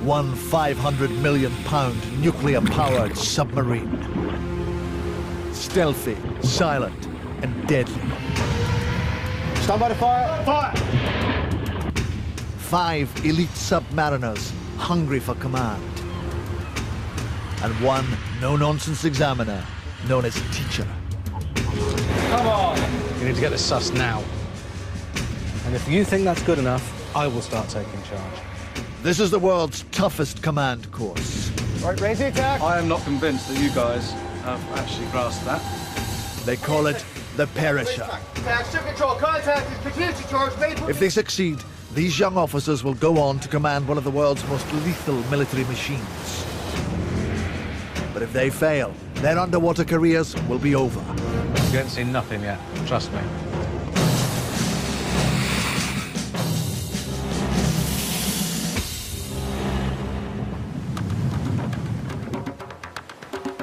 one 500 million pound nuclear-powered submarine. Stealthy, silent, and deadly. Stand by to fire. Fire! 5 elite submariners hungry for command. And one no-nonsense examiner known as teacher. Come on! You need to get this sus now. And if you think that's good enough, I will start taking charge. This is the world's toughest command course. Right, raise the attack. I am not convinced that you guys have actually grasped that. They call it the perisher. Attack, ship control, contact, continue to charge, If they succeed, these young officers will go on to command one of the world's most lethal military machines. But if they fail, their underwater careers will be over. You haven't seen nothing yet, trust me.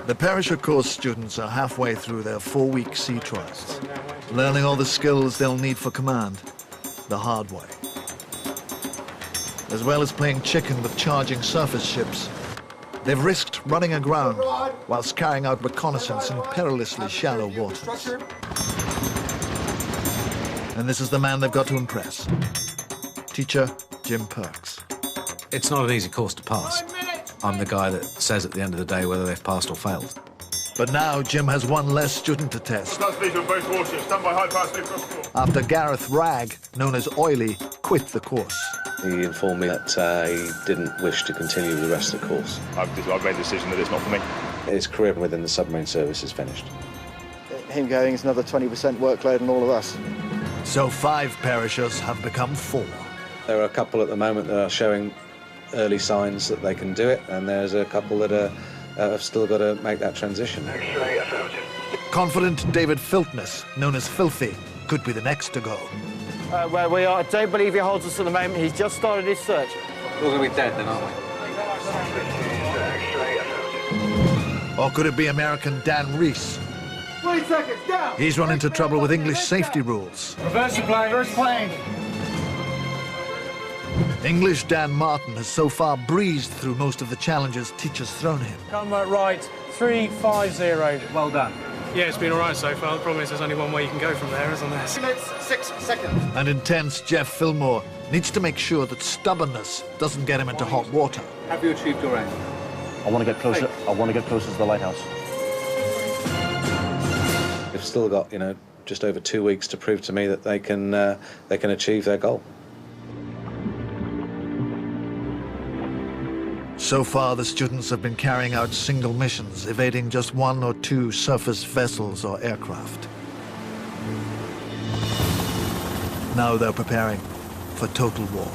The perisher course students are halfway through their 4-week sea trials, learning all the skills they'll need for command the hard way. As well as playing chicken with charging surface ships, they've risked running aground whilst carrying out reconnaissance in perilously shallow waters. And this is the man they've got to impress. Teacher Jim Perks. It's not an easy course to pass. I'm the guy that says at the end of the day whether they've passed or failed. But now Jim has one less student to test. After Gareth Ragg, known as Oily, quit the course. He informed me that he didn't wish to continue the rest of the course. I've made the decision that it's not for me. His career within the submarine service is finished. Him going is another 20% workload on all of us. So 5 perishers have become 4. There are a couple at the moment that are showing early signs that they can do it, and there's a couple that have still got to make that transition. Confident David Filtness, known as Filthy, could be the next to go. Where we are, I don't believe he holds us at the moment. He's just started his search. We're going to be dead then, aren't we? Or could it be American Dan Reese? 20 seconds, down! He's run into trouble with English safety rules. Reverse the plane, reverse plane. English Dan Martin has so far breezed through most of the challenges teachers thrown him. Come right, 350. Well done. Yeah, it's been all right so far. The problem is there's only one way you can go from there, isn't there? 2 minutes, 6 seconds. And intense Jeff Fillmore needs to make sure that stubbornness doesn't get him into hot water. Have you achieved your aim? I want to get closer. I want to get closer to the lighthouse. They've still got, just over 2 weeks to prove to me that they can achieve their goal. So far, the students have been carrying out single missions, evading just 1 or 2 surface vessels or aircraft. Now they're preparing for total war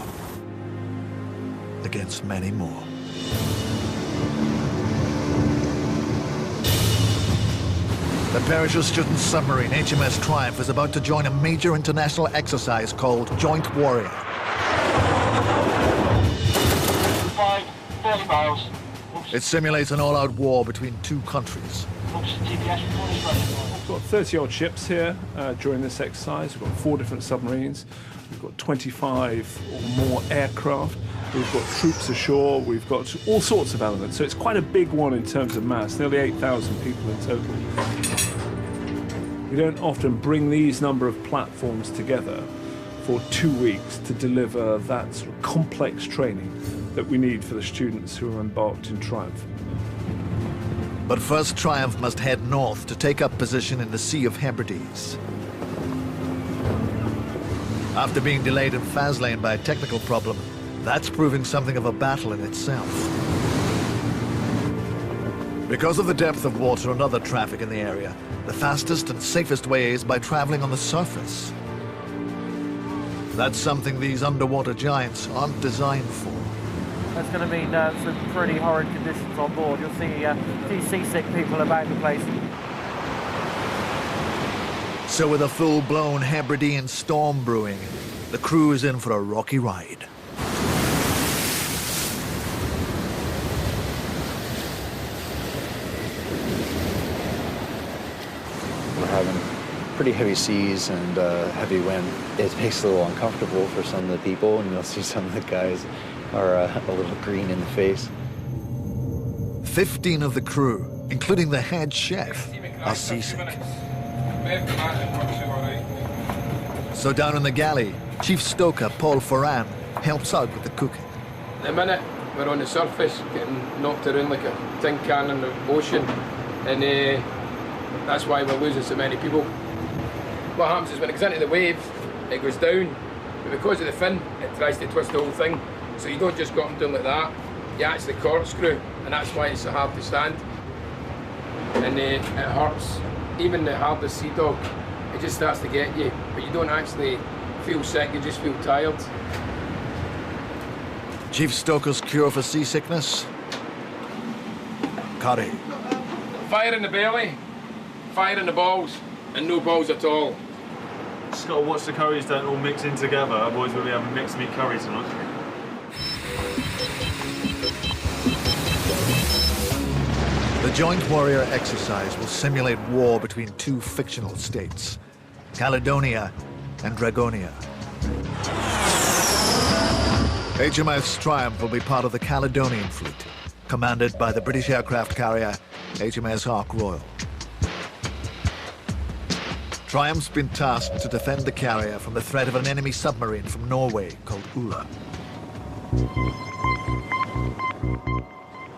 against many more. The parachute student submarine HMS Triumph is about to join a major international exercise called Joint Warrior. 30 miles. It simulates an all-out war between 2 countries. We've got 30-odd ships here during this exercise. We've got 4 different submarines. We've got 25 or more aircraft. We've got troops ashore. We've got all sorts of elements. So it's quite a big one in terms of mass, nearly 8,000 people in total. We don't often bring these number of platforms together for 2 weeks to deliver that sort of complex training that we need for the students who are embarked in Triumph. But first, Triumph must head north to take up position in the Sea of Hebrides. After being delayed in Faslane by a technical problem, that's proving something of a battle in itself. Because of the depth of water and other traffic in the area, the fastest and safest way is by traveling on the surface. That's something these underwater giants aren't designed for. There's going to be some pretty horrid conditions on board. You'll see a few seasick people about the place. So with a full-blown Hebridean storm brewing, the crew is in for a rocky ride. We're having pretty heavy seas and heavy wind. It makes it a little uncomfortable for some of the people, and you'll see some of the guys are a little green in the face. 15 of the crew, including the head chef, are seasick. So down in the galley, Chief Stoker Paul Foran helps out with the cooking. The minute we're on the surface, getting knocked around like a tin can in the ocean, and that's why we're losing so many people. What happens is when it goes into the wave, it goes down, but because of the fin, it tries to twist the whole thing. So you don't just go up and down like that, you actually corkscrew, and that's why it's so hard to stand. And it hurts. Even the hardest sea dog, it just starts to get you, but you don't actually feel sick, you just feel tired. Chief Stoker's cure for seasickness? Curry. Fire in the belly, fire in the balls, and no balls at all. Just got to watch the curries don't all mix in together, otherwise we'll be having mixed meat curry tonight. The Joint Warrior exercise will simulate war between two fictional states, Caledonia and Dragonia. HMS Triumph will be part of the Caledonian fleet, commanded by the British aircraft carrier HMS Ark Royal. Triumph's been tasked to defend the carrier from the threat of an enemy submarine from Norway called Ula.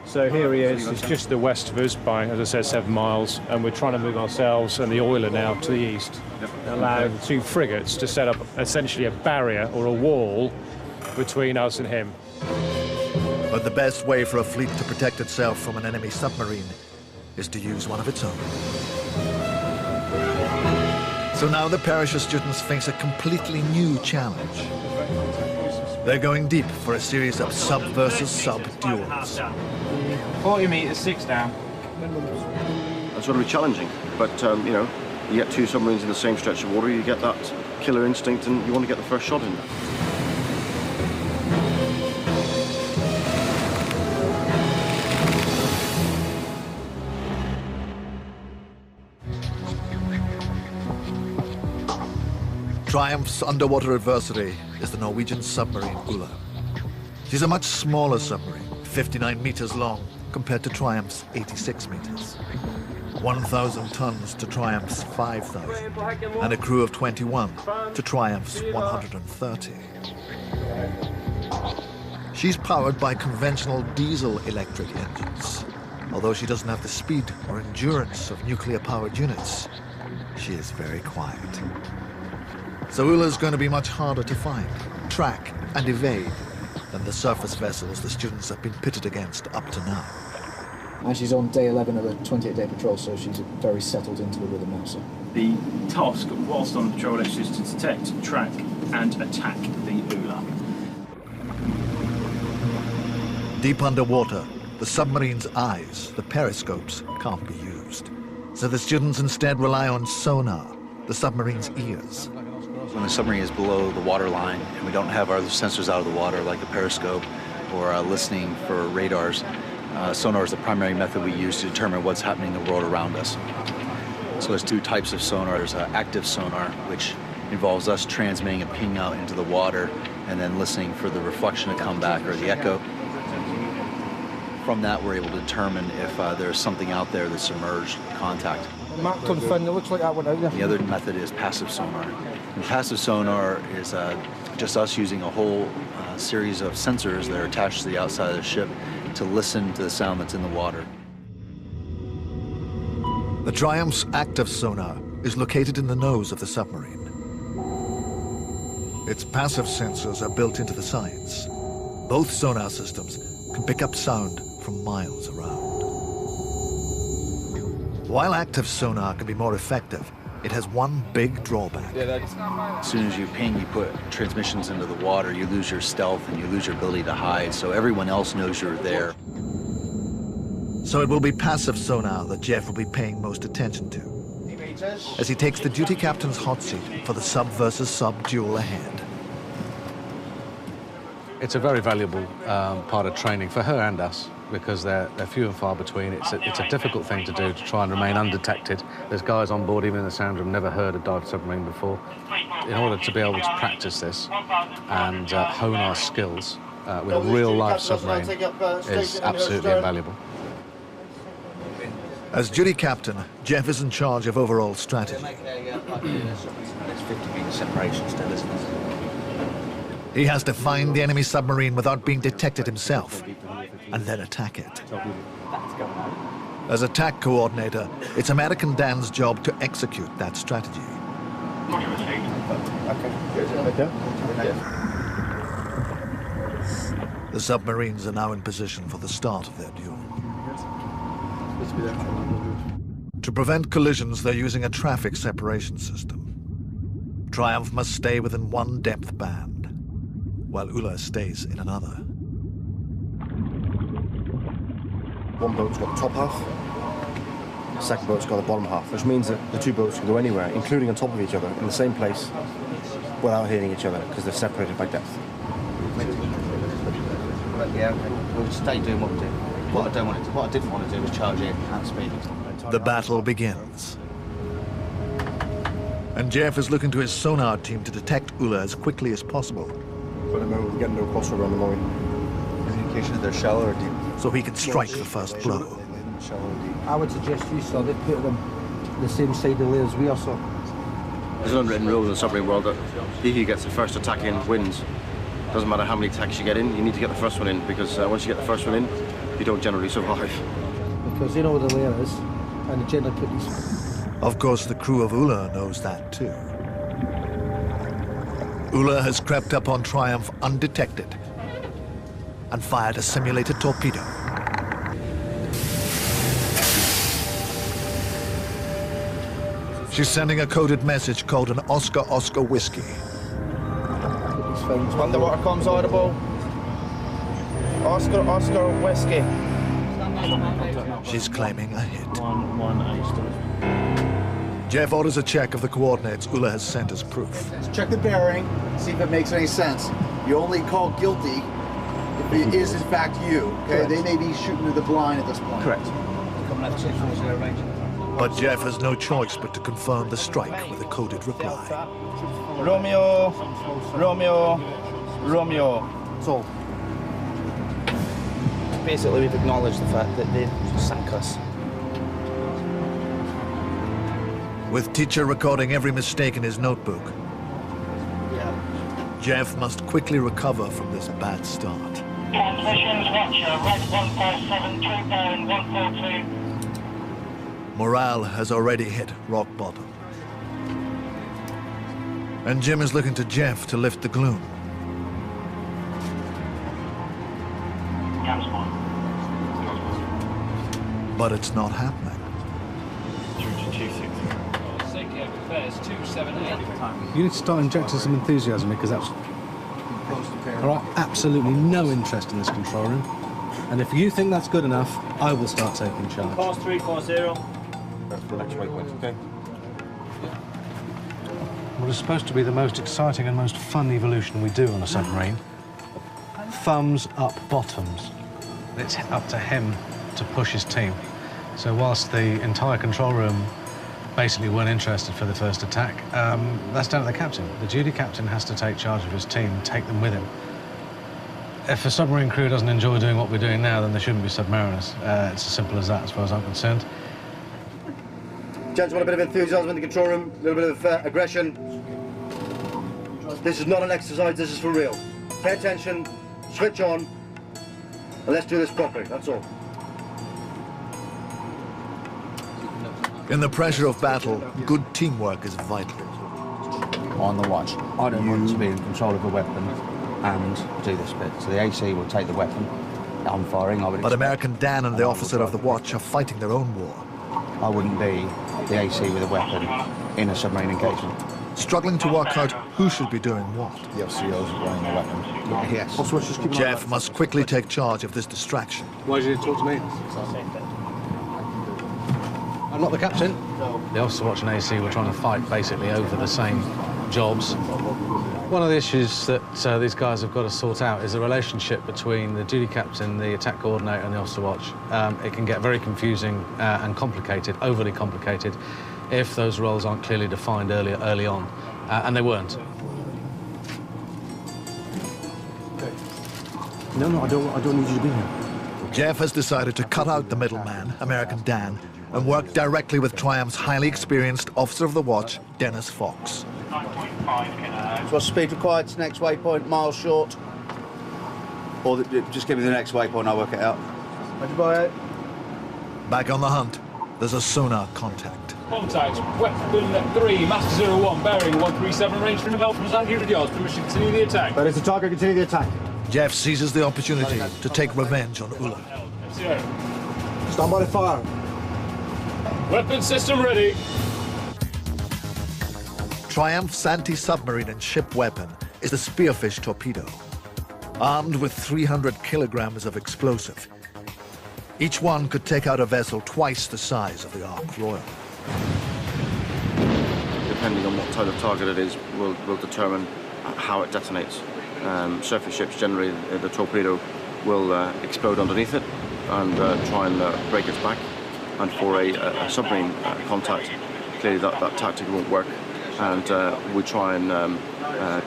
So here he is, it's just the west of us by, as I said, 7 miles, and we're trying to move ourselves and the oiler now to the east, allowing the two frigates to set up essentially a barrier or a wall between us and him. But the best way for a fleet to protect itself from an enemy submarine is to use one of its own. So now the parachute students face a completely new challenge. They're going deep for a series of sub versus sub duels. 40 metres, 6 down. That's going to be challenging, but you know, you get two submarines in the same stretch of water, you get that killer instinct and you want to get the first shot in. Triumph's underwater adversary is the Norwegian submarine Ula. She's a much smaller submarine, 59 meters long, compared to Triumph's 86 meters. 1,000 tons to Triumph's 5,000, and a crew of 21 to Triumph's 130. She's powered by conventional diesel-electric engines. Although she doesn't have the speed or endurance of nuclear-powered units, she is very quiet. So Ula's going to be much harder to find, track, and evade than the surface vessels the students have been pitted against up to now. And she's on day 11 of a 28-day patrol, so she's very settled into the rhythm now. So. The task whilst on patrol is just to detect, track, and attack the Ula. Deep underwater, the submarine's eyes, the periscopes, can't be used. So the students instead rely on sonar, the submarine's ears. When the submarine is below the water line and we don't have our sensors out of the water like a periscope or listening for radars, sonar is the primary method we use to determine what's happening in the world around us. So there's two types of sonar. There's active sonar, which involves us transmitting a ping out into the water and then listening for the reflection to come back or the echo. From that, we're able to determine if there's something out there that's submerged, contact. Marked on fin, it looks like that one out there. The other method is passive sonar. And passive sonar is just us using a whole series of sensors that are attached to the outside of the ship to listen to the sound that's in the water. The Triumph's active sonar is located in the nose of the submarine. Its passive sensors are built into the sides. Both sonar systems can pick up sound from miles around. While active sonar can be more effective, it has one big drawback. As soon as you ping, you put transmissions into the water, you lose your stealth and you lose your ability to hide, so everyone else knows you're there. So it will be passive sonar that Jeff will be paying most attention to, as he takes the duty captain's hot seat for the sub versus sub duel ahead. It's a very valuable part of training for her and us, because they're few and far between. It's a difficult thing to do, to try and remain undetected. There's guys on board, even in the sound room, never heard a dive submarine before. In order to be able to practice this and hone our skills, with a real life submarine is absolutely invaluable. As duty captain, Jeff is in charge of overall strategy. It's 50 metre separation still, isn't it? He has to find the enemy submarine without being detected himself, and then attack it. As attack coordinator, it's American Dan's job to execute that strategy. The submarines are now in position for the start of their duel. To prevent collisions, they're using a traffic separation system. Triumph must stay within one depth band, while Ula stays in another. One boat's got the top half, the second boat's got the bottom half, which means that the two boats can go anywhere, including on top of each other, in the same place, without hitting each other, because they're separated by depth. Yeah, we'll stay doing what we do. What I didn't want to do was charge in at speed. The battle begins. And Jeff is looking to his sonar team to detect Ula as quickly as possible. For the moment, we're getting no crossover on the mooring. Indication that they're shallow or deep. So he can strike the first blow. I would suggest you, sir, they put them the same side of the layer as we are, sir. There's an unwritten rule in the submarine world that he who gets the first attack in wins. Doesn't matter how many attacks you get in, you need to get the first one in, because once you get the first one in, you don't generally survive. Because they know where the layer is, and they generally put these... Of course, the crew of Ula knows that too. Ula has crept up on Triumph undetected and fired a simulated torpedo. She's sending a coded message called an Oscar Oscar Whiskey. Underwater comms audible. Oscar Oscar Whiskey. She's claiming a hit. Jeff orders a check of the coordinates Ula has sent as proof. Let's check the bearing, see if it makes any sense. You only call guilty if it is in fact you. Okay, they may be shooting to the blind at this point. Correct. But Jeff has no choice but to confirm the strike with a coded reply. Romeo, Romeo, Romeo. That's all. Basically, we've acknowledged the fact that they sank us. With teacher recording every mistake in his notebook, Jeff must quickly recover from this bad start. Transmissions, Watcher, red 147, true bearing 142. Morale has already hit rock bottom. And Jim is looking to Jeff to lift the gloom. But it's not happening. You need to start injecting some enthusiasm because that's... All right, absolutely no interest in this control room. And if you think that's good enough, I will start taking charge. Course 340. That's the next waypoint, okay? What is supposed to be the most exciting and most fun evolution we do on a submarine. Thumbs up bottoms. It's up to him to push his team. So whilst the entire control room basically weren't interested for the first attack, that's down to the captain. The duty captain has to take charge of his team, take them with him. If a submarine crew doesn't enjoy doing what we're doing now, then they shouldn't be submariners. It's as simple as that, as far as I'm concerned. Gents, want a bit of enthusiasm in the control room, a little bit of aggression. This is not an exercise, this is for real. Pay attention, switch on, and let's do this properly, that's all. In the pressure of battle, good teamwork is vital. On the watch, I don't want to be in control of a weapon and do this bit. So the AC will take the weapon. I'm firing, I would... But American Dan and the officer of the watch are fighting their own war. I wouldn't be the AC with a weapon in a submarine engagement. Struggling to work out who should be doing what. The FCO's running the weapon. Yes. Jeff must quickly take charge of this distraction. Why did you talk to me? I'm not the captain. The officer watch and AC were trying to fight basically over the same jobs. One of the issues that these guys have got to sort out is the relationship between the duty captain, the attack coordinator and the officer watch. It can get very confusing and complicated, overly complicated, if those roles aren't clearly defined early on, and they weren't. No, I don't need you to be here. Jeff has decided to cut out the middleman, American Dan, and work directly with Triumph's highly experienced Officer of the Watch, Dennis Fox. What's speed required to next waypoint, miles short? Or just give me the next waypoint, I'll work it out. Back on the hunt, there's a sonar contact. Contact, weapon 3, master 01, bearing 137, range from about from 100 yards. Permission to continue the attack. That is the target, continue the attack. Jeff seizes the opportunity to take revenge on Ula. Stand by the fire. Weapon system ready. Triumph's anti-submarine and ship weapon is the Spearfish torpedo, armed with 300 kilograms of explosive. Each one could take out a vessel twice the size of the Ark Royal. Depending on what type of target it is, will determine how it detonates. Surface ships, generally, the torpedo will explode underneath it and try and break its back. And for a submarine contact, clearly that tactic won't work. And we try and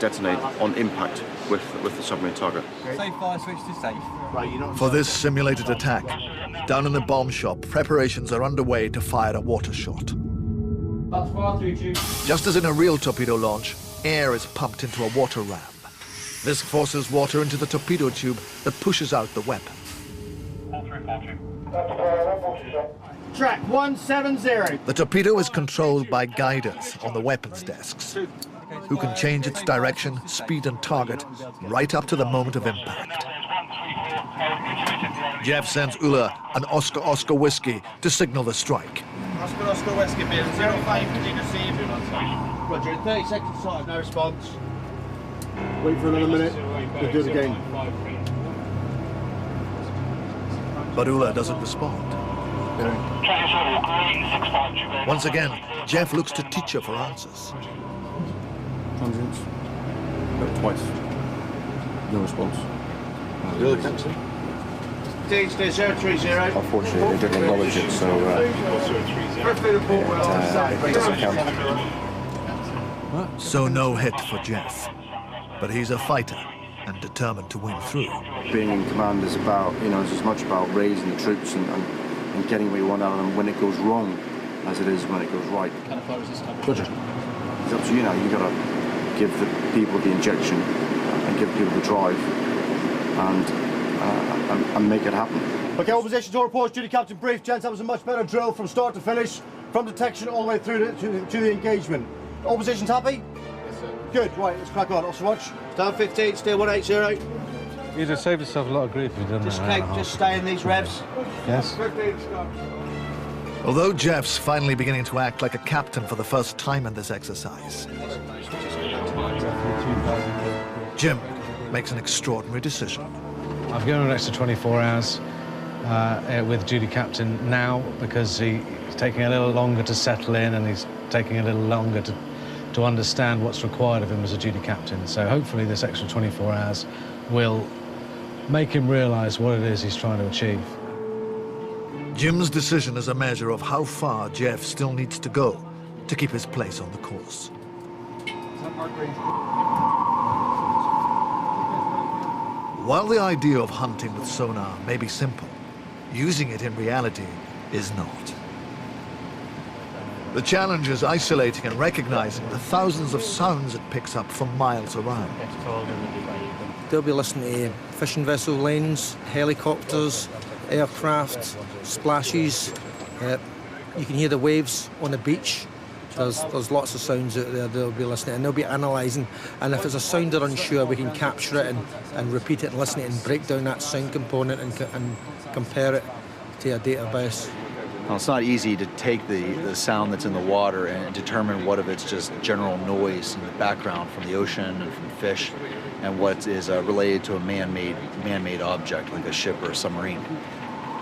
detonate on impact with the submarine target. Safe fire switch to safe. For this simulated attack, down in the bomb shop, preparations are underway to fire a water shot. That's far through tube. Just as in a real torpedo launch, air is pumped into a water ram. This forces water into the torpedo tube that pushes out the weapon. Track 170. The torpedo is controlled by guiders on the weapons desks, who can change its direction, speed and target right up to the moment of impact. Jeff sends Ula an Oscar Whiskey to signal the strike. Oscar Whiskey, being 05, continue to receive. Roger, in 30 seconds time, no response. Wait for another minute, we'll do it again. But Ula doesn't respond. Once again, Jeff looks to teacher for answers. Transients. Twice. No response. The other captain? Stay 030. Unfortunately, they didn't acknowledge it, so it doesn't count. So no hit for Jeff. But he's a fighter and determined to win through. Being in command is about, it's as much about raising the troops and getting what you want out of them when it goes wrong as it is when it goes right. Roger. It's up to you now. You've got to give the people the injection and give people the drive and make it happen. Okay, all positions, all reports, duty captain brief. Gents, that was a much better drill from start to finish, from detection all the way through to the engagement. All positions happy? Yes, sir. Good, right, let's crack on. Officer Watch. Star 15, still 180. You'd have saved yourself a lot of grief if you'd done that. Just stay in these revs. Yes. Although Jeff's finally beginning to act like a captain for the first time in this exercise, Jim makes an extraordinary decision. I've given him an extra 24 hours with duty captain now because he's taking a little longer to settle in and he's taking a little longer to understand what's required of him as a duty captain. So hopefully this extra 24 hours will make him realise what it is he's trying to achieve. Jim's decision is a measure of how far Jeff still needs to go to keep his place on the course. While the idea of hunting with sonar may be simple, using it in reality is not. The challenge is isolating and recognizing the thousands of sounds it picks up from miles around. They'll be listening to fishing vessel lanes, helicopters, aircraft, splashes. You can hear the waves on the beach. There's lots of sounds out there they'll be listening and they'll be analysing. And if it's a sound they're unsure, we can capture it and repeat it and listen to it and break down that sound component and compare it to a database. Well, it's not easy to take the sound that's in the water and determine what of it's just general noise in the background from the ocean and from fish and what is related to a man-made object like a ship or a submarine.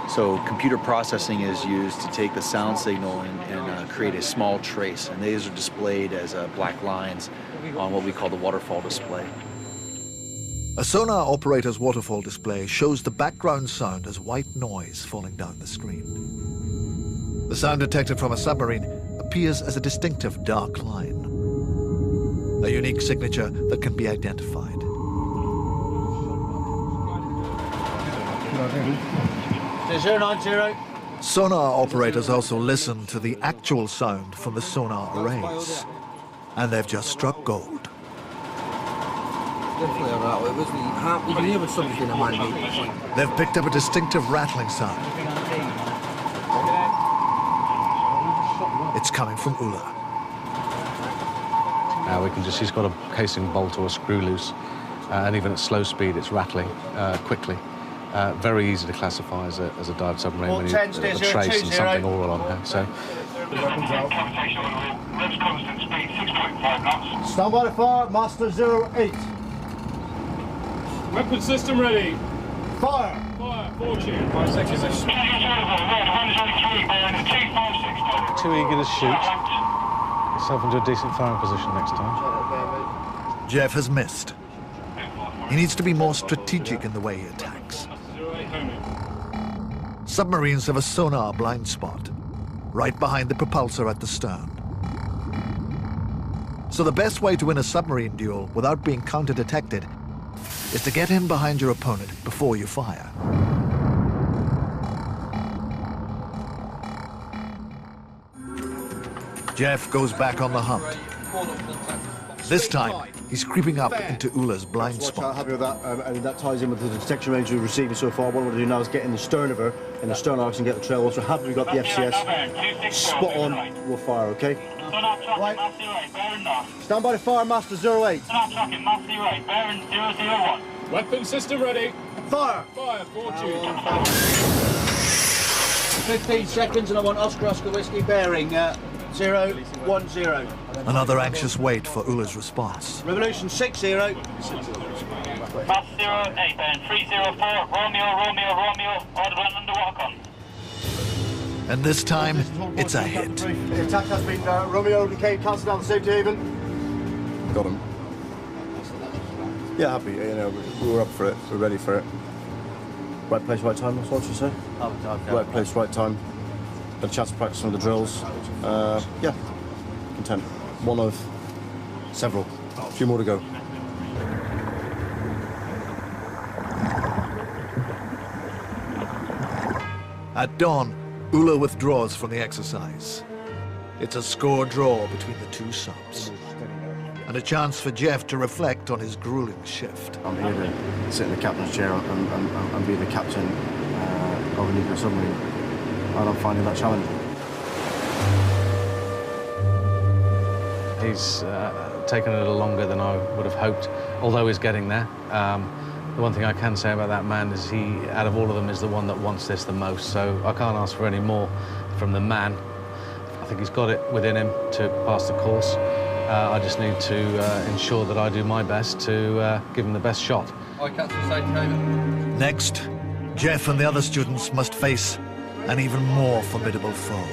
So computer processing is used to take the sound signal and create a small trace, and these are displayed as black lines on what we call the waterfall display. A sonar operator's waterfall display shows the background sound as white noise falling down the screen. The sound detected from a submarine appears as a distinctive dark line, a unique signature that can be identified. 090. Sonar operators also listen to the actual sound from the sonar arrays, and they've just struck gold. They've picked up a distinctive rattling sound. It's coming from Ula. We can just, he's got a casing bolt or a screw loose, and even at slow speed it's rattling quickly. Very easy to classify as a dive submarine when you a trace and something oral on her. So. Stand by the fire, Master 08. Weapon system ready. Fire. Fire. Fortune. 5 seconds. Too eager to shoot. Yourself into a decent firing position next time. Jeff has missed. He needs to be more strategic in the way he attacks. Submarines have a sonar blind spot, right behind the propulsor at the stern. So the best way to win a submarine duel without being counter-detected is to get in behind your opponent before you fire. Jeff goes back on the hunt. This time, he's creeping up into Ula's blind spot. I'm happy with that, and that ties in with the detection range we're receiving so far. What I want to do now is get in the stern of her, in the stern arcs, and get the trail. Also, happy we got the FCS. Spot on, we'll fire, okay? Right. Stand by the fire, Master 08. Weapon system ready. Fire. Fire. Fortune. 15 seconds, and I want Oscar Whiskey bearing 010. Another anxious wait for Ula's response. Revolution 60. Master 08, bearing 304. Romeo. Order underwater con. And this time, it's a hit. The attack has been Romeo and Kate cancelled down the safety haven. Got him. Yeah, happy. You know, we were up for it. We're ready for it. Right place, right time, that's what you say? Right place, right time. Got a chance to practice some of the drills. Yeah, content. One of several. A few more to go. At dawn, Ula withdraws from the exercise. It's a score draw between the two subs, and a chance for Jeff to reflect on his grueling shift. I'm here to sit in the captain's chair and be the captain of a nuclear submarine, and I'm finding that challenging. He's taken a little longer than I would have hoped, although he's getting there. The one thing I can say about that man is he, out of all of them, is the one that wants this the most, so I can't ask for any more from the man. I think he's got it within him to pass the course. I just need to ensure that I do my best to give him the best shot. Next, Jeff and the other students must face an even more formidable foe.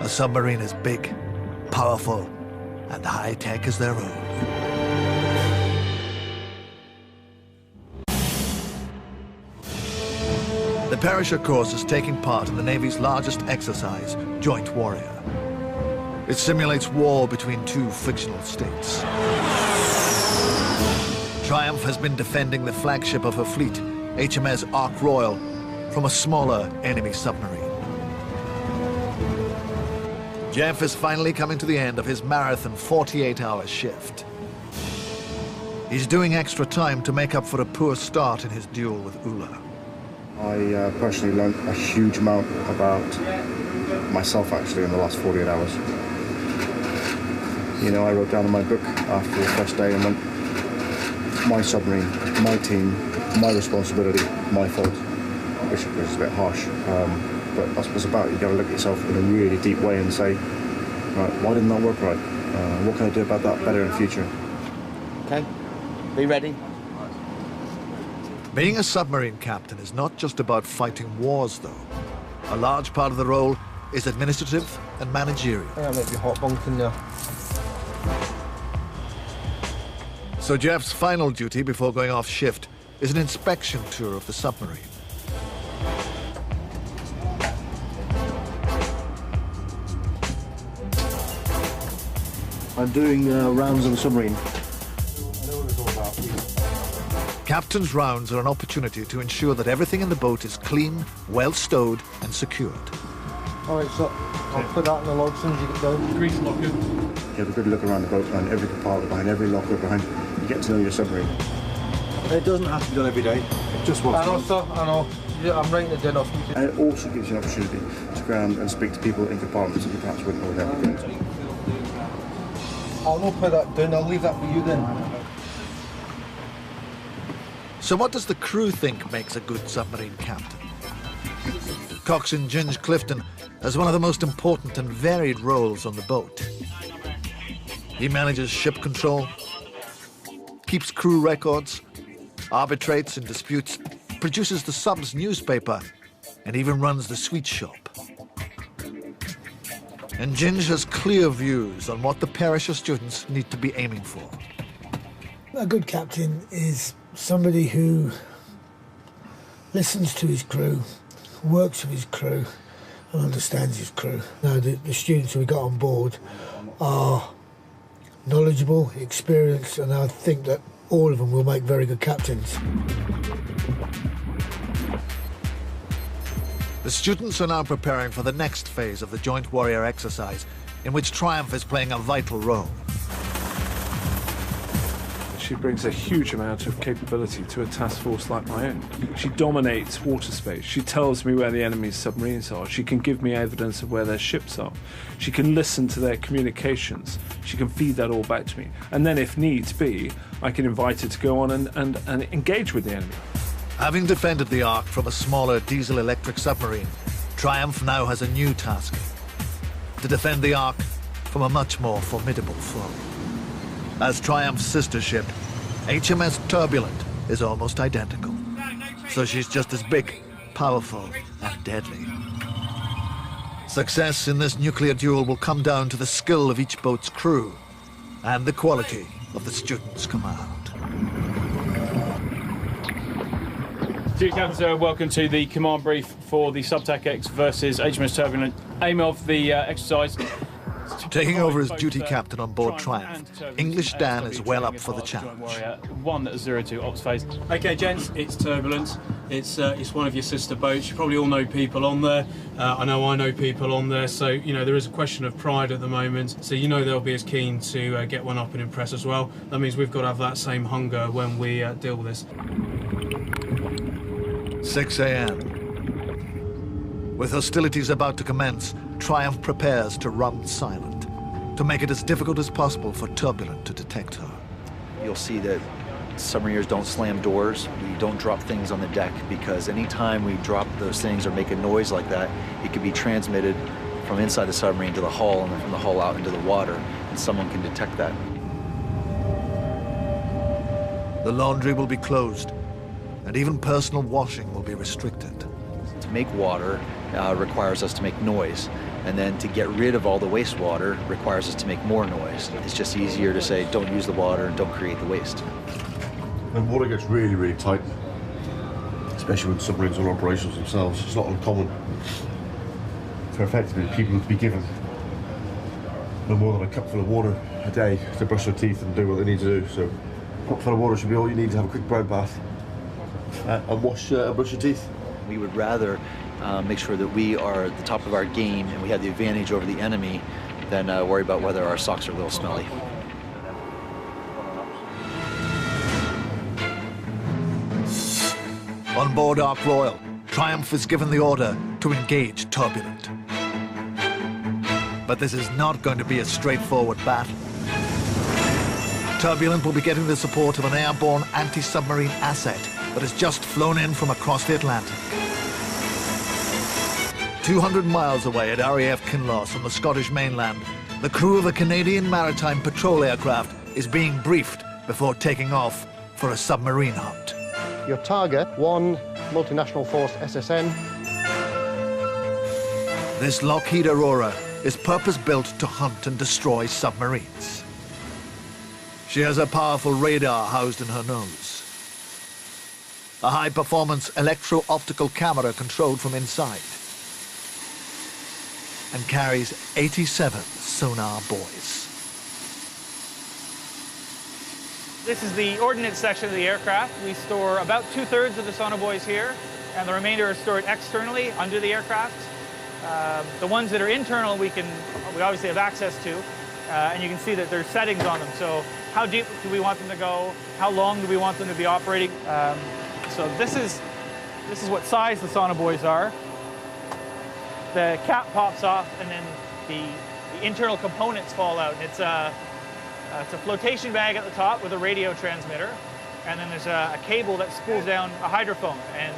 A submarine as big, powerful, and high-tech as their own. The Perisher course is taking part in the Navy's largest exercise, Joint Warrior. It simulates war between two fictional states. Triumph has been defending the flagship of her fleet, HMS Ark Royal, from a smaller enemy submarine. Jeff is finally coming to the end of his marathon 48-hour shift. He's doing extra time to make up for a poor start in his duel with Ula. I personally learned a huge amount about myself, actually, in the last 48 hours. You know, I wrote down in my book after the first day and went, my submarine, my team, my responsibility, my fault, which is a bit harsh. But that's what it's about. You've got to look at yourself in a really deep way and say, right, why didn't that work right? What can I do about that better in the future? Okay, be ready. Being a submarine captain is not just about fighting wars, though. A large part of the role is administrative and managerial. I might be hot bunking there. So Jeff's final duty before going off shift is an inspection tour of the submarine. I'm doing rounds of the submarine. captain's rounds are an opportunity to ensure that everything in the boat is clean, well stowed and secured. All right, so I'll put that in the log as soon as you get down. Grease locker. You have a good look around the boat, behind every compartment, behind every locker, behind. You get to know your submarine. It doesn't have to be done every day. Just once. I know, sir, I know. Yeah, I'm writing it down off. And it also gives you an opportunity to go around and speak to people in compartments that you perhaps wouldn't ordinarily go into. I'll not put that down, I'll leave that for you then. So what does the crew think makes a good submarine captain? Coxswain Ginge Clifton has one of the most important and varied roles on the boat. He manages ship control, keeps crew records, arbitrates in disputes, produces the sub's newspaper, and even runs the sweet shop. And Ginge has clear views on what the Perisher students need to be aiming for. A good captain is somebody who listens to his crew, works with his crew, and understands his crew. Now, the students we got on board are knowledgeable, experienced, and I think that all of them will make very good captains. The students are now preparing for the next phase of the Joint Warrior exercise, in which Triumph is playing a vital role. She brings a huge amount of capability to a task force like my own. She dominates water space. She tells me where the enemy's submarines are. She can give me evidence of where their ships are. She can listen to their communications. She can feed that all back to me. And then, if needs be, I can invite her to go on and engage with the enemy. Having defended the Ark from a smaller diesel-electric submarine, Triumph now has a new task: to defend the Ark from a much more formidable foe. As Triumph's sister ship, HMS Turbulent is almost identical. So she's just as big, powerful, and deadly. Success in this nuclear duel will come down to the skill of each boat's crew and the quality of the students' command. Chief Captain, sir, welcome to the command brief for the Subtac X versus HMS Turbulent. Aim of the exercise. Taking over as duty captain on board Triumph, English Dan is well up for the challenge. 102 ops phase. Okay, gents, it's Turbulent. It's one of your sister boats. You probably all know people on there. I know people on there. So, you know, there is a question of pride at the moment. So, you know, they'll be as keen to get one up and impress as well. That means we've got to have that same hunger when we deal with this. 6 a.m. With hostilities about to commence, Triumph prepares to run silent, to make it as difficult as possible for Turbulent to detect her. You'll see that submariners don't slam doors. We don't drop things on the deck, because anytime we drop those things or make a noise like that, it can be transmitted from inside the submarine to the hull, and then from the hull out into the water, and someone can detect that. The laundry will be closed, and even personal washing will be restricted. To make water requires us to make noise, and then to get rid of all the wastewater requires us to make more noise. It's just easier to say, don't use the water and don't create the waste. When water gets really, really tight, especially when submarines are operations themselves, it's not uncommon for effectively people to be given no more than a cupful of water a day to brush their teeth and do what they need to do. So a cupful of water should be all you need to have a quick brown bath and wash and brush your teeth. We would rather make sure that we are at the top of our game and we have the advantage over the enemy than worry about whether our socks are a little smelly. On board Ark Royal, Triumph is given the order to engage Turbulent. But this is not going to be a straightforward battle. Turbulent will be getting the support of an airborne anti-submarine asset that has just flown in from across the Atlantic. 200 miles away at RAF Kinloss on the Scottish mainland, the crew of a Canadian maritime patrol aircraft is being briefed before taking off for a submarine hunt. Your target, one multinational force SSN. This Lockheed Aurora is purpose-built to hunt and destroy submarines. She has a powerful radar housed in her nose, a high-performance electro-optical camera controlled from inside, and carries 87 sonar buoys. This is the ordnance section of the aircraft. We store about 2/3 of the sonobuoys here, and the remainder are stored externally under the aircraft. The ones that are internal we obviously have access to, and you can see that there's settings on them. So how deep do we want them to go? How long do we want them to be operating? So this is what size the sonobuoys are. The cap pops off, and then the internal components fall out. It's a flotation bag at the top with a radio transmitter, and then there's a cable that spools down a hydrophone, and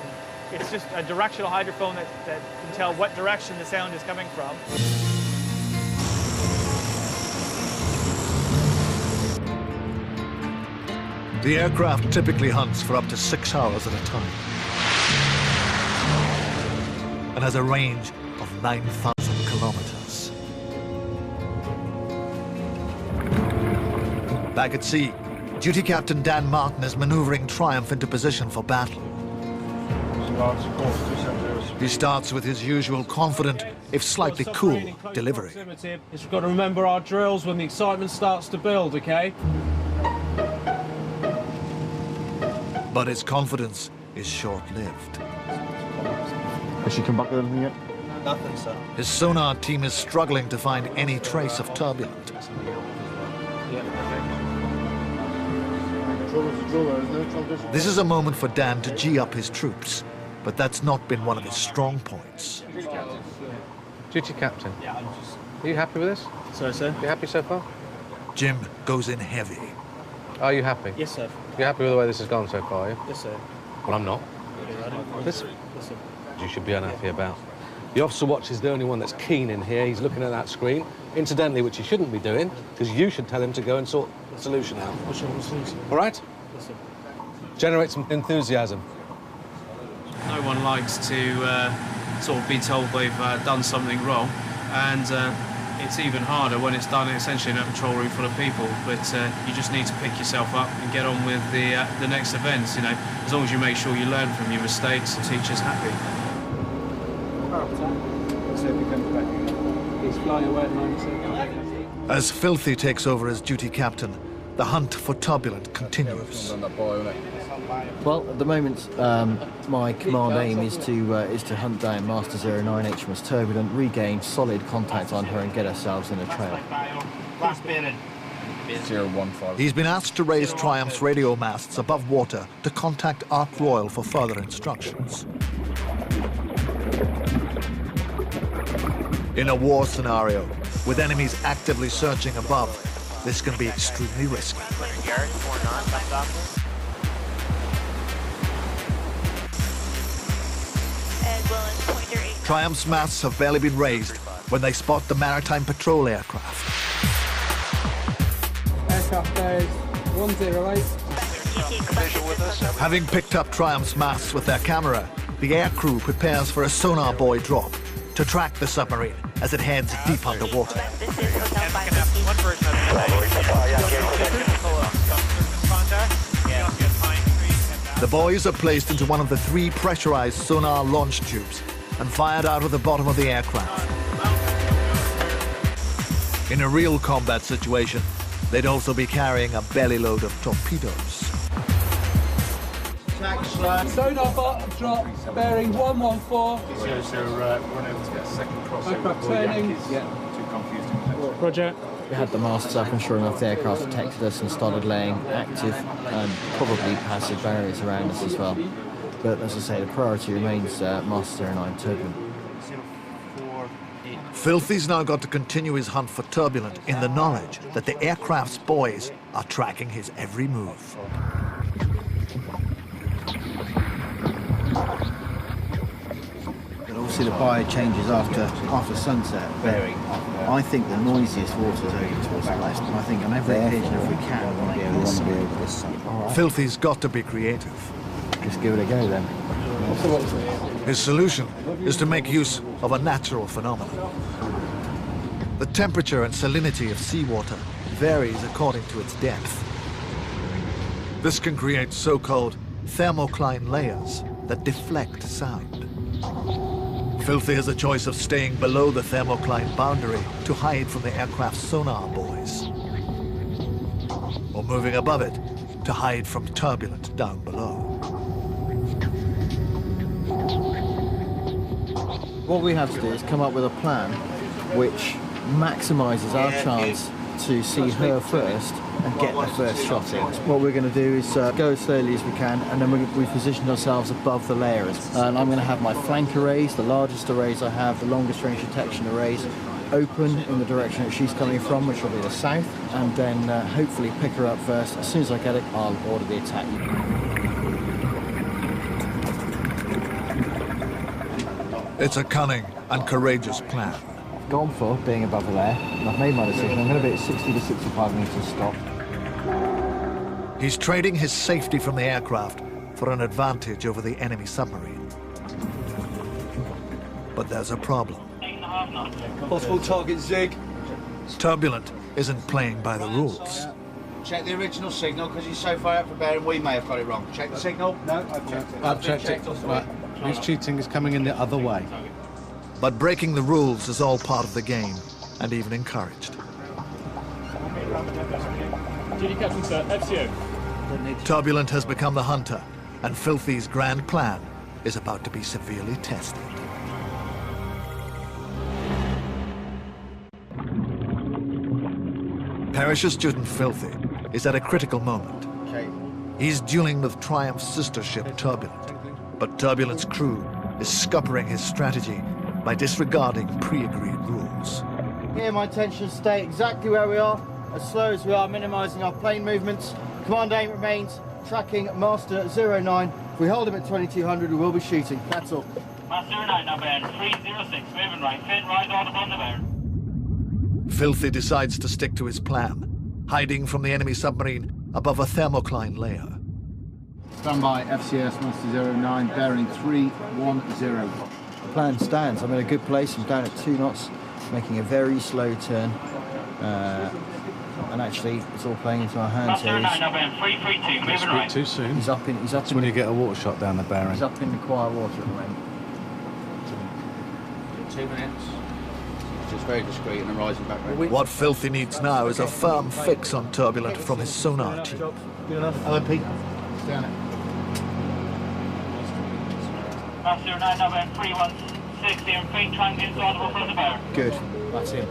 it's just a directional hydrophone that can tell what direction the sound is coming from. The aircraft typically hunts for up to 6 hours at a time and has a range of 9,000 kilometers. Back at sea, Duty Captain Dan Martin is maneuvering Triumph into position for battle. He starts with his usual confident, if slightly cool, delivery. We've got to remember our drills when the excitement starts to build, okay? But his confidence is short-lived. Has she come back with anything yet? Nothing, sir. His sonar team is struggling to find any trace of turbulent. This is a moment for Dan to gee up his troops, but that's not been one of his strong points. Duty Captain, are you happy with this? Sorry, sir? You happy so far? Jim goes in heavy. Are you happy? Yes, sir. You're happy with the way this has gone so far, are you? Yes, sir. Well, I'm not. Listen, you should be unhappy about. The officer watch is the only one that's keen in here. He's looking at that screen, incidentally, which he shouldn't be doing, because you should tell him to go and sort the solution out. All right? Generate some enthusiasm. No one likes to sort of be told they've done something wrong, and it's even harder when it's done essentially in a patrol room full of people. But you just need to pick yourself up and get on with the next events. You know, as long as you make sure you learn from your mistakes, the teacher's happy. He's flying away at the moment. As Filthy takes over as duty captain, the hunt for turbulent continues. Well, at the moment, my command aim is to hunt down Master 09 HMS Turbulent, regain solid contact on her, and get ourselves in a trail. 015. He's been asked to raise Triumph's radio masts above water to contact Ark Royal for further instructions. In a war scenario, with enemies actively searching above, this can be extremely risky. Triumph's masts have barely been raised when they spot the maritime patrol aircraft. Aircraft bears 108. Having picked up Triumph's masts with their camera, the aircrew prepares for a sonar buoy drop to track the submarine as it heads deep underwater. The buoys are placed into one of the 3 pressurized sonar launch tubes and fired out of the bottom of the aircraft. In a real combat situation, they'd also be carrying a belly load of torpedoes. Sonar bot drop, bearing 114. Aircraft turning. Roger. We had the masts up, and sure enough, the aircraft detected us and started laying active and probably passive barriers around us as well. But as I say, the priority remains Master 09 Turbulent. Filthy's now got to continue his hunt for Turbulent in the knowledge that the aircraft's buoys are tracking his every move. Obviously the buoy changes after sunset, but I think the noisiest water is over towards the west, and I think on every occasion, if we can, we want to be able to this. Filthy's got to be creative. Just give it a go then. His solution is to make use of a natural phenomenon. The temperature and salinity of seawater varies according to its depth. This can create so-called thermocline layers that deflect sound. Filthy has a choice of staying below the thermocline boundary to hide from the aircraft's sonar buoys, or moving above it to hide from turbulence down below. What we have to do is come up with a plan which maximises our chance to see her first and get the first shot in. What we're going to do is go as slowly as we can, and then we've positioned ourselves above the layers. And I'm going to have my flank arrays, the largest arrays I have, the longest range detection arrays, open in the direction that she's coming from, which will be the south, and then hopefully pick her up first. As soon as I get it, I'll order the attack. It's a cunning and courageous plan. I've gone for being above the layer, and I've made my decision. I'm going to be at 60 to 65 metres stop. He's trading his safety from the aircraft for an advantage over the enemy submarine. But there's a problem. Possible target Zig. Turbulent isn't playing by the rules. Check the original signal, because he's so far out for bearing, we may have got it wrong. Check the signal. No, I've checked it. Right. He's cheating, is coming in the other way. But breaking the rules is all part of the game, and even encouraged. GD Captain, sir. FCO. Turbulent has become the hunter, and Filthy's grand plan is about to be severely tested. Parachute student Filthy is at a critical moment. He's dueling with Triumph's sister ship Turbulent, but Turbulent's crew is scuppering his strategy by disregarding pre-agreed rules. Here my intention is to stay exactly where we are, as slow as we are, minimising our plane movements. Command aim remains tracking Master 09. If we hold him at 2200, we will be shooting. That's all. Master 09, now bearing 306, moving right, fin right, audible on the bearing. Filthy decides to stick to his plan, hiding from the enemy submarine above a thermocline layer. Stand by, FCS Master 09, bearing 310. The plan stands. I'm in a good place. I'm down at 2 knots, making a very slow turn. And actually, it's all playing into our hands here. Master 09, now bearing 332, moving right. Too soon. He's up in. That's when you get a water shot down the bearing. He's up in the quiet water at the moment. 2 minutes. Just very discreet in the rising background. What Filthy needs now is a firm fix on Turbulent from his sonar team. Good enough. LMP. Down it. Master 09, now bearing 316, and faint transients audible from the bearing. Good. That's him.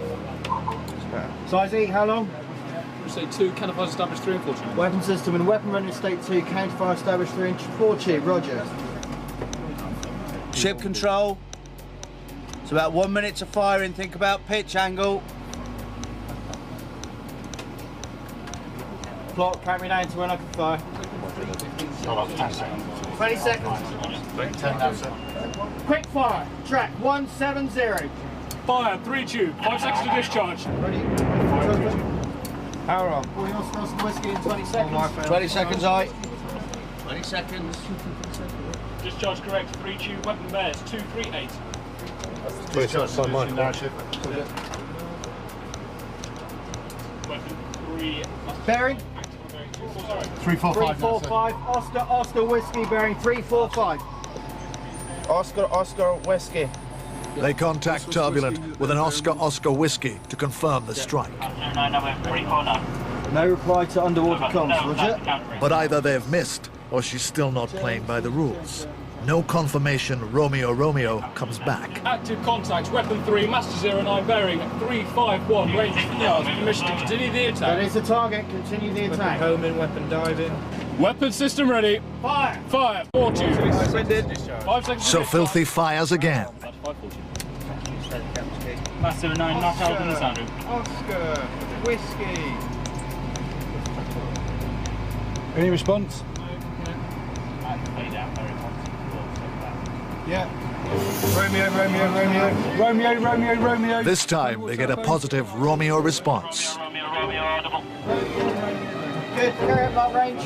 Size E, how long? State 2, counterfire established 3 and 4 tube. Weapon system and weapon running state 2, counterfire established 3 and 4 tube, roger. Ship control. It's about 1 minute to firing. Think about pitch angle. Plot, count me down to when I can fire. 20 seconds. Quick fire, track 170. Fire, 3 tube, 5 seconds to discharge. Ready? Power on. 40 knots of whiskey in 20 seconds. 20 seconds, aye. 20 seconds. Discharge correct, 3 tube, weapon bears, 238. Discharge on mine. Weapon 3. Bearing? 345. 345. Oscar whiskey bearing 345. Oscar whiskey. They contact Turbulent with an Oscar whiskey to confirm the strike. No reply to underwater comms, roger. But either they've missed or she's still not playing by the rules. No confirmation Romeo comes back. Active contact, weapon 3, Master 09, bearing 351, range 50 yards. Permission to continue the attack. That is the target, continue the attack. Weapon homing, weapon diving. Weapon system ready. Fire! Fire, 4 tubes. 5 seconds. So Filthy fires again. Master 09, knock out in the sunroof. Oscar, whiskey. Any response? Yeah. Romeo. This time they get a positive Romeo response. Romeo audible. Good, carry up that range.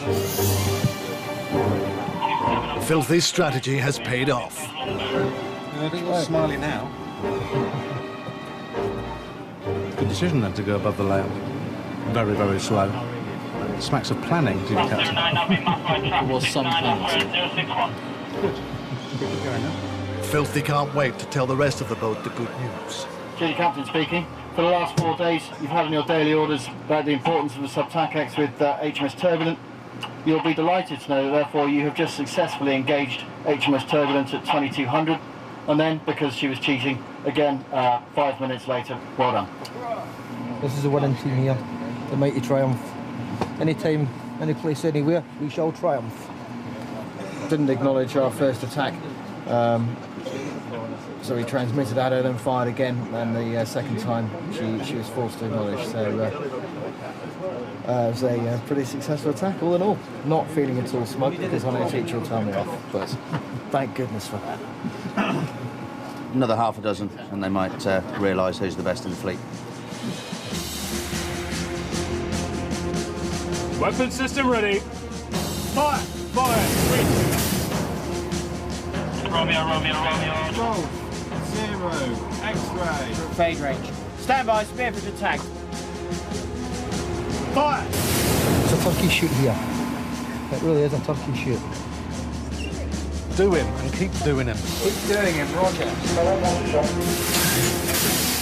Filthy's strategy has paid off. I think we're smiley now. Good decision then to go above the layer. Very, very slow. Smacks of planning, did you catch it? There was some planning. Filthy can't wait to tell the rest of the boat the good news. GD Captain speaking. For the last 4 days, you've had in your daily orders about the importance of the sub-TACX with HMS Turbulent. You'll be delighted to know that therefore you have just successfully engaged HMS Turbulence at 2200, and then, because she was cheating, again 5 minutes later. Well done. This is a winning team here, the mighty Triumph. Anytime, any place, anywhere, we shall triumph. Didn't acknowledge our first attack, so we transmitted at her, then fired again, and the second time she was forced to acknowledge. So it was a pretty successful attack, all in all. Not feeling at all smug, because I know a teacher will tell me off, but thank goodness for that. Another half a dozen, and they might realise who's the best in the fleet. Weapon system ready. Fire! Fire! Romeo, Romeo, Romeo. Golf. 0. X-ray. Fade range. Stand by, spearfish attack. Fire! It's a turkey shoot here. It really is a turkey shoot. Do him and keep doing him. Keep doing him, roger.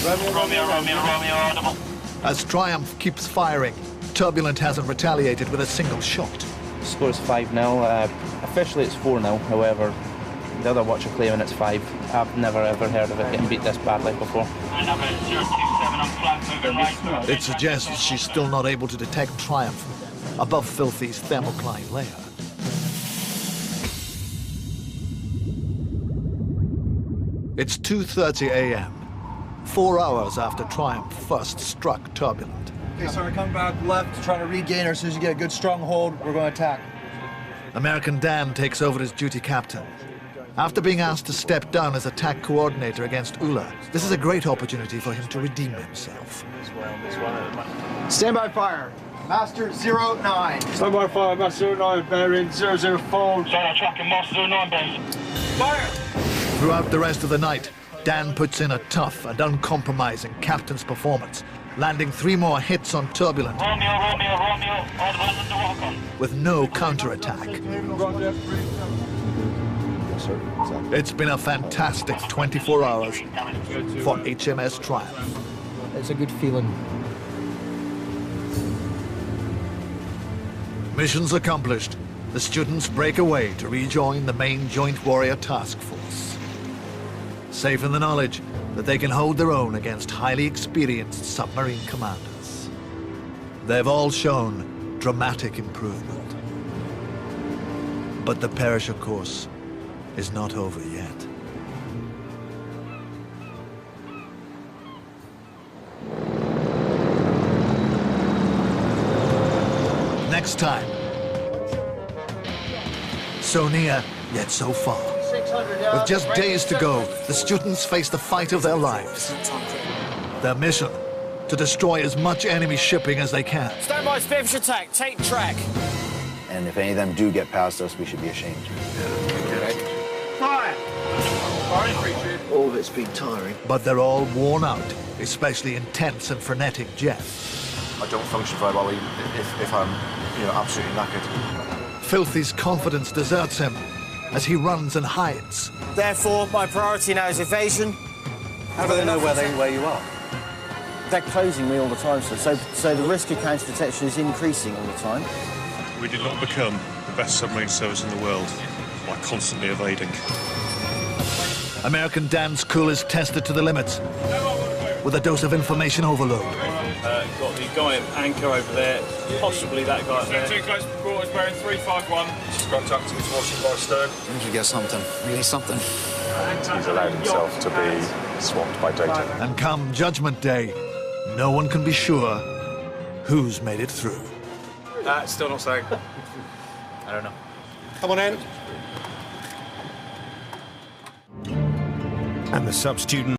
Romeo, Romeo, Romeo, audible. As Triumph keeps firing, Turbulent hasn't retaliated with a single shot. Score is 5-0. Officially it's 4-0, however, the other watch are claiming it's 5. I've never ever heard of it getting beat this badly before. Number 027 on flank, moving right. It suggests she's still not able to detect Triumph above Filthy's thermocline layer. It's 2:30 a.m., 4 hours after Triumph first struck Turbulent. Okay, sorry, come back left, trying to regain her. As soon as you get a good strong hold, we're going to attack. American Dan takes over as duty captain. After being asked to step down as attack coordinator against Ula, this is a great opportunity for him to redeem himself. Stand by fire. Master 09. Stand by fire, Master 09, bearing 004. Sorry, tracking Master 09 base. Fire! Throughout the rest of the night, Dan puts in a tough and uncompromising captain's performance, landing 3 more hits on Turbulent Romeo, Romeo, Romeo, audible under walk-on. with no counterattack. It's been a fantastic 24 hours for HMS Triumph. It's a good feeling. Missions accomplished. The students break away to rejoin the main Joint Warrior Task Force, safe in the knowledge that they can hold their own against highly experienced submarine commanders. They've all shown dramatic improvement. But the perisher course is not over yet. Next time. So near, yet so far. With just days to go, the students face the fight of their lives. Their mission, to destroy as much enemy shipping as they can. Stand by, spearfish attack. Take track. And if any of them do get past us, we should be ashamed. Fire! All of it's been tiring. But they're all worn out, especially intense and frenetic Jeff. I don't function very well if I'm, absolutely knackered. Filthy's confidence deserts him as he runs and hides. Therefore, my priority now is evasion. How do they know where you are? They're closing me all the time, so the risk of counter-detection is increasing all the time. We did not become the best submarine service in the world by constantly evading. American Dan's cool is tested to the limits with a dose of information overload. Got the guy at anchor over there, possibly that guy up there. Too close to quarters, bearing 351. Scratch up to his washing by stern. We should get something, really something. He's allowed himself to be swamped by data. And come Judgment Day, no one can be sure who's made it through. Still not saying. I don't know. Come on in. And the sub-student